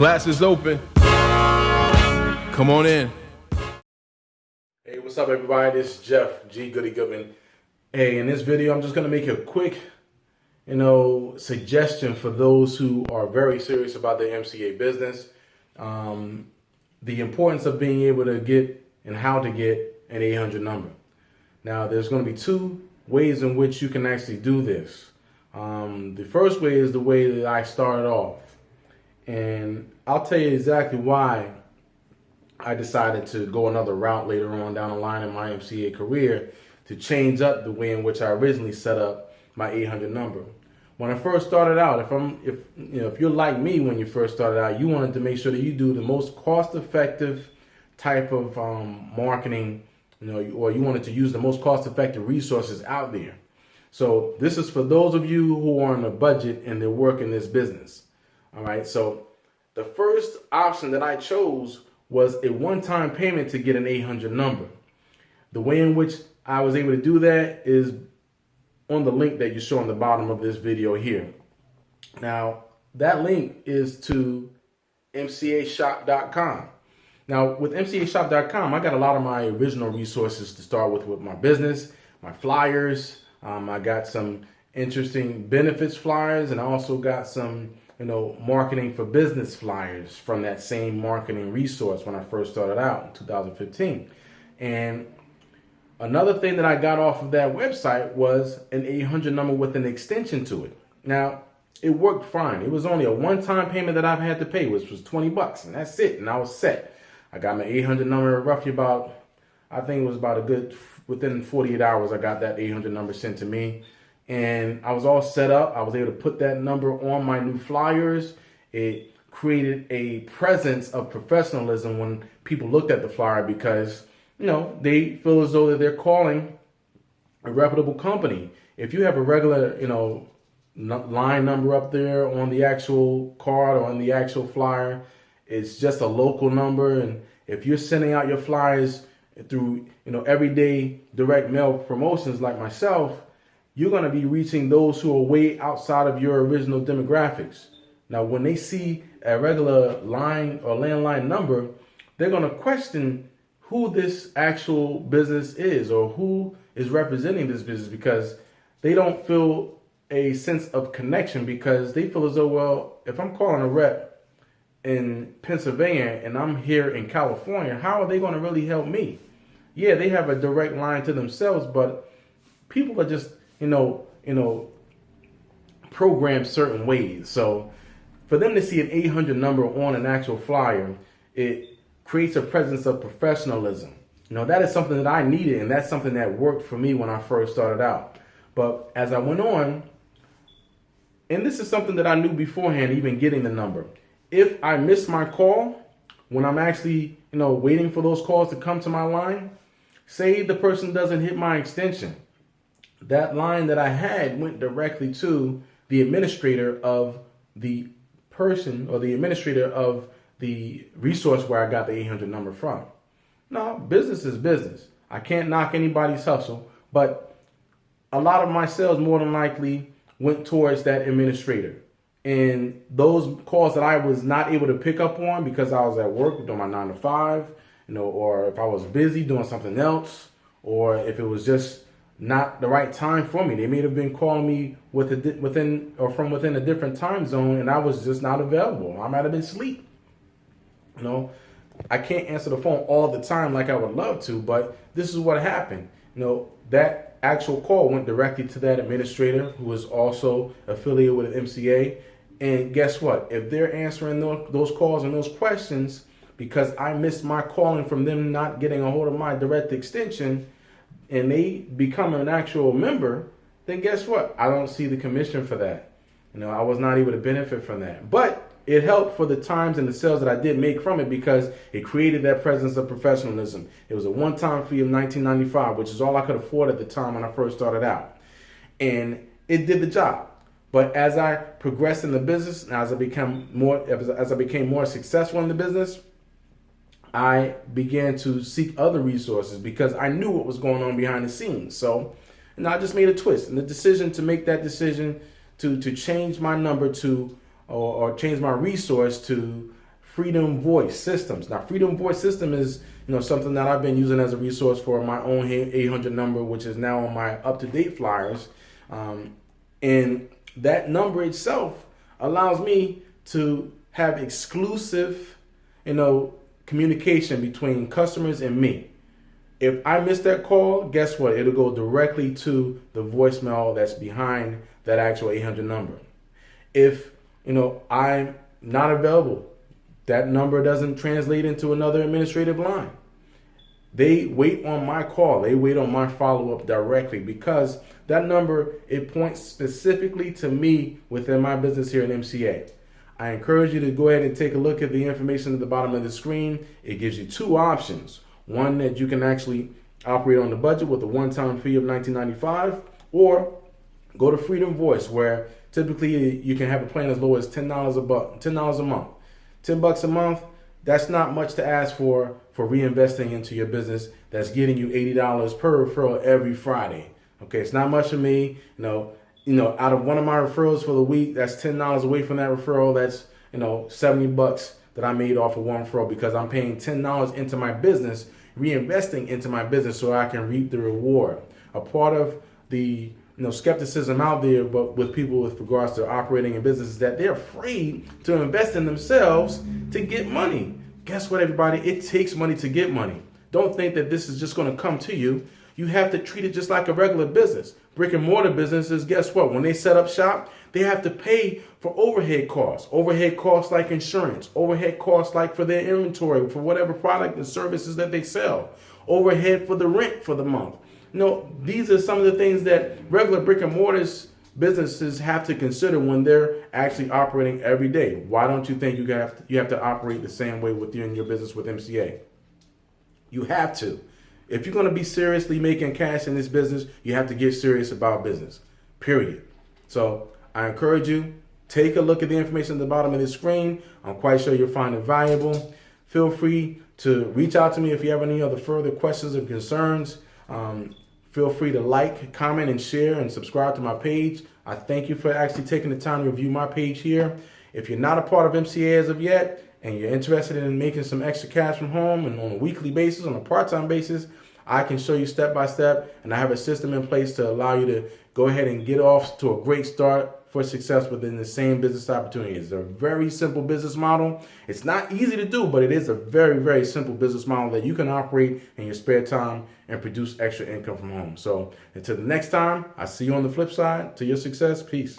Class is open. Come on in. Hey, what's up, everybody? This is Geoff, Goodman. Hey, in this video, I'm just going to make a quick, suggestion for those who are very serious about their MCA business. The importance of being able to get and how to get an 800 number. Now, there's going to be two ways in which you can actually do this. The first way is the way that I started off. And I'll tell you exactly why I decided to go another route later on down the line in my MCA career to change up the way in which I originally set up my 800 number. When I first started out, if you're like me when you first started out, you wanted to make sure that you do the most cost-effective type of marketing, or you wanted to use the most cost-effective resources out there. So this is for those of you who are on a budget and they're working this business. All right, so the first option that I chose was a one-time payment to get an 800 number. The way in which I was able to do that is on the link that you show on the bottom of this video here. Now, that link is to mcashop.com. Now, with mcashop.com, I got a lot of my original resources to start with my business, my flyers. I got some interesting benefits flyers, and I also got some marketing for business flyers from that same marketing resource when I first started out in 2015. And another thing that I got off of that website was an 800 number with an extension to it. Now, it worked fine. It was only a one-time payment that I've had to pay, which was $20, and that's it. And I was set. I got my 800 number roughly within 48 hours, I got that 800 number sent to me. And I was all set up. I was able to put that number on my new flyers. It created a presence of professionalism when people looked at the flyer because, they feel as though that they're calling a reputable company. If you have a regular, line number up there on the actual card or on the actual flyer, it's just a local number. And if you're sending out your flyers through, everyday direct mail promotions like myself, you're going to be reaching those who are way outside of your original demographics. Now, when they see a regular line or landline number, they're going to question who this actual business is or who is representing this business because they don't feel a sense of connection because they feel as though, well, if I'm calling a rep in Pennsylvania and I'm here in California, how are they going to really help me? Yeah, they have a direct line to themselves, but people are just programmed certain ways. So for them to see an 800 number on an actual flyer, it creates a presence of professionalism. That is something that I needed, and that's something that worked for me when I first started out. But as I went on, and this is something that I knew beforehand, even getting the number, if I miss my call, when I'm actually, waiting for those calls to come to my line, say the person doesn't hit my extension, that line that I had went directly to the administrator of the person or the administrator of the resource where I got the 800 number from. Now, business is business. I can't knock anybody's hustle, but a lot of my sales more than likely went towards that administrator. And those calls that I was not able to pick up on because I was at work doing my 9 to 5, or if I was busy doing something else, or if it was just not the right time for me. They may have been calling me within a different time zone, and I was just not available. I might have been asleep. I can't answer the phone all the time like I would love to, but this is what happened. That actual call went directly to that administrator who was also affiliated with an MCA. And guess what? If they're answering those calls and those questions because I missed my calling from them not getting a hold of my direct extension, and they become an actual member, then guess what? I don't see the commission for that. I was not able to benefit from that. But it helped for the times and the sales that I did make from it because it created that presence of professionalism. It was a one-time fee of $19.95, which is all I could afford at the time when I first started out. And it did the job. But as I progressed in the business, and as I became more successful in the business, I began to seek other resources because I knew what was going on behind the scenes. So, I just made a twist, and the decision to make that decision to change my number to or change my resource to Freedom Voice Systems. Now, Freedom Voice System is something that I've been using as a resource for my own 800 number, which is now on my up-to-date flyers. And that number itself allows me to have exclusive, communication between customers and me. If I miss that call, guess what? It'll go directly to the voicemail that's behind that actual 800 number. If, I'm not available, that number doesn't translate into another administrative line. They wait on my call. They wait on my follow-up directly because that number, it points specifically to me within my business here at MCA. I encourage you to go ahead and take a look at the information at the bottom of the screen. It gives you two options. One, that you can actually operate on the budget with a one-time fee of $19.95, or go to Freedom Voice, where typically you can have a plan as low as $10 a month. $10 a month, that's not much to ask for reinvesting into your business. That's getting you $80 per referral every Friday. Okay, it's not much for me. Out of one of my referrals for the week, that's $10 away from that referral. That's $70 that I made off of one referral because I'm paying $10 into my business, reinvesting into my business so I can reap the reward. A part of the skepticism out there, but with people with regards to operating in business, is that they're afraid to invest in themselves to get money. Guess what, everybody? It takes money to get money. Don't think that this is just going to come to you. You have to treat it just like a regular business. Brick and mortar businesses, guess what? When they set up shop, they have to pay for overhead costs like insurance, overhead costs like for their inventory, for whatever product and services that they sell, overhead for the rent for the month. These are some of the things that regular brick and mortar businesses have to consider when they're actually operating every day. Why don't you think you have to operate the same way with you in your business with MCA? You have to. If you're going to be seriously making cash in this business, you have to get serious about business, period. So I encourage you, take a look at the information at the bottom of the screen. I'm quite sure you'll find it valuable. Feel free to reach out to me if you have any other further questions or concerns. Feel free to like, comment, and share, and subscribe to my page. I thank you for actually taking the time to review my page here. If you're not a part of MCA as of yet, and you're interested in making some extra cash from home and on a weekly basis, on a part-time basis, I can show you step by step, and I have a system in place to allow you to go ahead and get off to a great start for success within the same business opportunity. It's a very simple business model. It's not easy to do, but it is a very, very simple business model that you can operate in your spare time and produce extra income from home. So until the next time, I see you on the flip side. To your success, peace.